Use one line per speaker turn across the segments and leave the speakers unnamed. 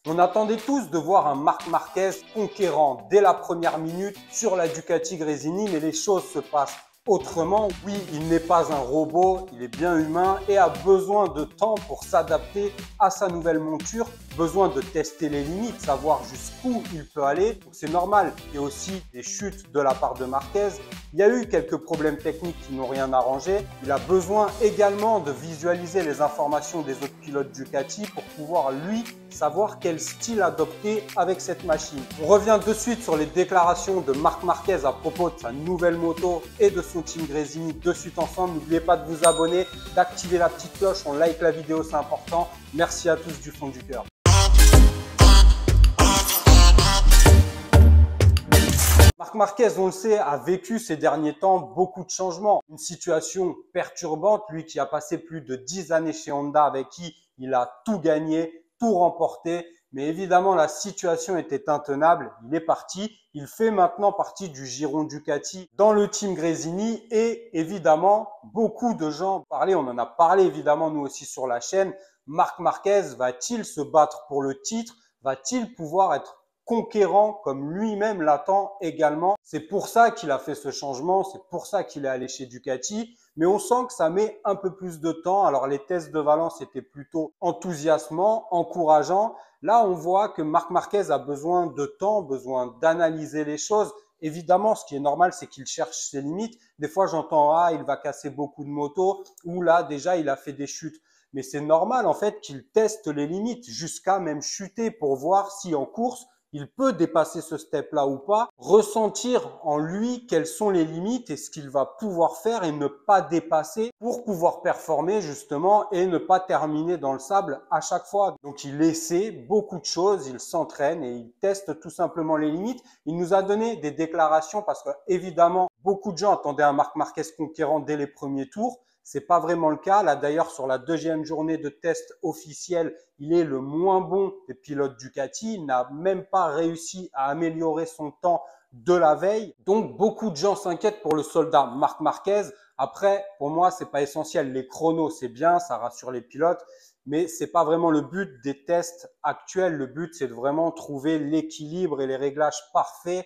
On attendait tous de voir un Marc Marquez conquérant dès la première minute sur la Ducati Gresini, mais les choses se passent autrement. Oui, il n'est pas un robot, il est bien humain et a besoin de temps pour s'adapter à sa nouvelle monture, besoin de tester les limites, savoir jusqu'où il peut aller. Donc c'est normal. Il y a aussi des chutes de la part de Marquez. Il y a eu quelques problèmes techniques qui n'ont rien arrangé. Il a besoin également de visualiser les informations des autres pilotes Ducati pour pouvoir lui savoir quel style adopter avec cette machine. On revient de suite sur les déclarations de Marc Marquez à propos de sa nouvelle moto et de son team Gresini de suite ensemble. N'oubliez pas de vous abonner, d'activer la petite cloche, on like la vidéo, c'est important. Merci à tous du fond du cœur. Marc Marquez, on le sait, a vécu ces derniers temps beaucoup de changements. Une situation perturbante, lui qui a passé plus de 10 années chez Honda, avec qui il a tout gagné, tout remporté. Mais évidemment, la situation était intenable. Il est parti. Il fait maintenant partie du giron Ducati dans le team Gresini. Et évidemment, beaucoup de gens parlaient, on en a parlé évidemment nous aussi sur la chaîne. Marc Marquez va-t-il se battre pour le titre? Va-t-il pouvoir être conquérant comme lui-même l'attend également? C'est pour ça qu'il a fait ce changement, c'est pour ça qu'il est allé chez Ducati, mais on sent que ça met un peu plus de temps. Alors les tests de Valence étaient plutôt enthousiasmants, encourageants. Là, on voit que Marc Marquez a besoin de temps, besoin d'analyser les choses. Évidemment, ce qui est normal, c'est qu'il cherche ses limites. Des fois, j'entends « Ah, il va casser beaucoup de motos » ou là, déjà, il a fait des chutes. Mais c'est normal, en fait, qu'il teste les limites jusqu'à même chuter pour voir si en course, il peut dépasser ce step-là ou pas, ressentir en lui quelles sont les limites et ce qu'il va pouvoir faire et ne pas dépasser pour pouvoir performer justement et ne pas terminer dans le sable à chaque fois. Donc il essaie beaucoup de choses, il s'entraîne et il teste tout simplement les limites. Il nous a donné des déclarations parce que évidemment beaucoup de gens attendaient un Marc Marquez conquérant dès les premiers tours. C'est pas vraiment le cas. Là, d'ailleurs, sur la deuxième journée de test officiel, il est le moins bon des pilotes Ducati. Il n'a même pas réussi à améliorer son temps de la veille. Donc, beaucoup de gens s'inquiètent pour le soldat Marc Marquez. Après, pour moi, c'est pas essentiel. Les chronos, c'est bien, ça rassure les pilotes. Mais c'est pas vraiment le but des tests actuels. Le but, c'est de vraiment trouver l'équilibre et les réglages parfaits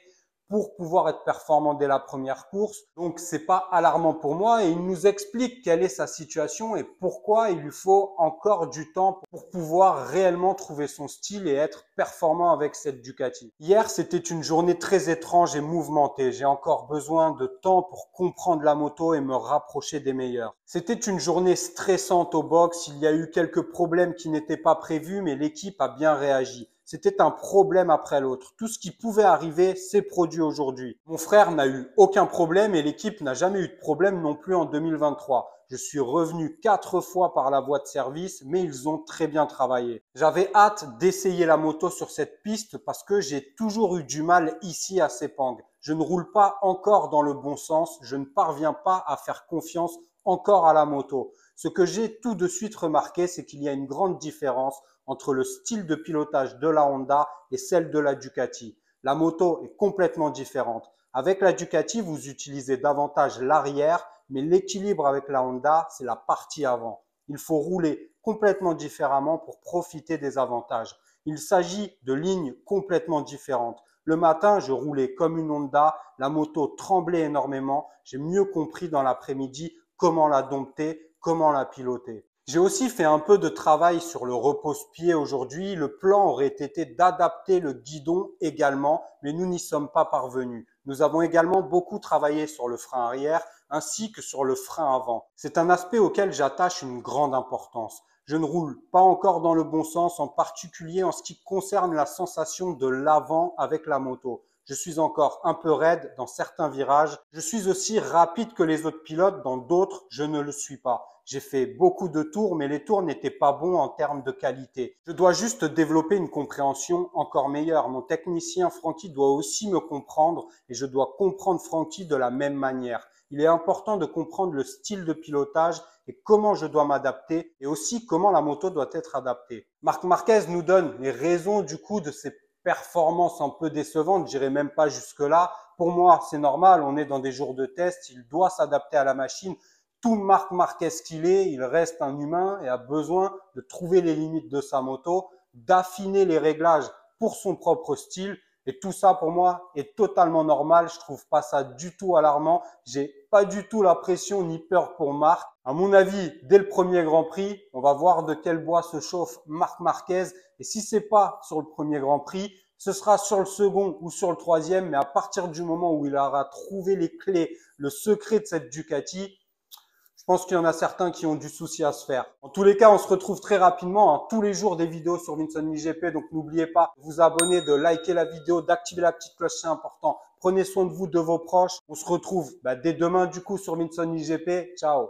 pour pouvoir être performant dès la première course. Donc, c'est pas alarmant pour moi et il nous explique quelle est sa situation et pourquoi il lui faut encore du temps pour pouvoir réellement trouver son style et être performant avec cette Ducati. Hier, c'était une journée très étrange et mouvementée. J'ai encore besoin de temps pour comprendre la moto et me rapprocher des meilleurs. C'était une journée stressante au box. Il y a eu quelques problèmes qui n'étaient pas prévus, mais l'équipe a bien réagi. C'était un problème après l'autre. Tout ce qui pouvait arriver s'est produit aujourd'hui. Mon frère n'a eu aucun problème et l'équipe n'a jamais eu de problème non plus en 2023. Je suis revenu 4 fois par la voie de service, mais ils ont très bien travaillé. J'avais hâte d'essayer la moto sur cette piste parce que j'ai toujours eu du mal ici à Sepang. Je ne roule pas encore dans le bon sens. Je ne parviens pas à faire confiance encore à la moto. Ce que j'ai tout de suite remarqué, c'est qu'il y a une grande différence entre le style de pilotage de la Honda et celle de la Ducati. La moto est complètement différente. Avec la Ducati, vous utilisez davantage l'arrière, mais l'équilibre avec la Honda, c'est la partie avant. Il faut rouler complètement différemment pour profiter des avantages. Il s'agit de lignes complètement différentes. Le matin, je roulais comme une Honda, la moto tremblait énormément. J'ai mieux compris dans l'après-midi comment la dompter, comment la piloter. J'ai aussi fait un peu de travail sur le repose-pied aujourd'hui. Le plan aurait été d'adapter le guidon également, mais nous n'y sommes pas parvenus. Nous avons également beaucoup travaillé sur le frein arrière ainsi que sur le frein avant. C'est un aspect auquel j'attache une grande importance. Je ne roule pas encore dans le bon sens, en particulier en ce qui concerne la sensation de l'avant avec la moto. Je suis encore un peu raide dans certains virages. Je suis aussi rapide que les autres pilotes, dans d'autres, je ne le suis pas. J'ai fait beaucoup de tours, mais les tours n'étaient pas bons en termes de qualité. Je dois juste développer une compréhension encore meilleure. Mon technicien Francky doit aussi me comprendre et je dois comprendre Francky de la même manière. Il est important de comprendre le style de pilotage et comment je dois m'adapter et aussi comment la moto doit être adaptée. Marc Marquez nous donne les raisons du coup de ses performances un peu décevantes, j'irai même pas jusque-là. Pour moi, c'est normal, on est dans des jours de test, il doit s'adapter à la machine. Tout Marc Marquez qu'il est, il reste un humain et a besoin de trouver les limites de sa moto. d'affiner les réglages pour son propre style. Et tout ça, pour moi, est totalement normal. Je trouve pas ça du tout alarmant. J'ai pas du tout la pression ni peur pour Marc. À mon avis, dès le premier Grand Prix, on va voir de quel bois se chauffe Marc Marquez. Et si c'est pas sur le premier Grand Prix, ce sera sur le second ou sur le troisième. Mais à partir du moment où il aura trouvé les clés, le secret de cette Ducati, je pense qu'il y en a certains qui ont du souci à se faire. En tous les cas, on se retrouve très rapidement, hein, tous les jours des vidéos sur Vincent MotoGP. Donc, n'oubliez pas de vous abonner, de liker la vidéo, d'activer la petite cloche, c'est important. Prenez soin de vous, de vos proches. On se retrouve dès demain, du coup, sur Vincent MotoGP. Ciao.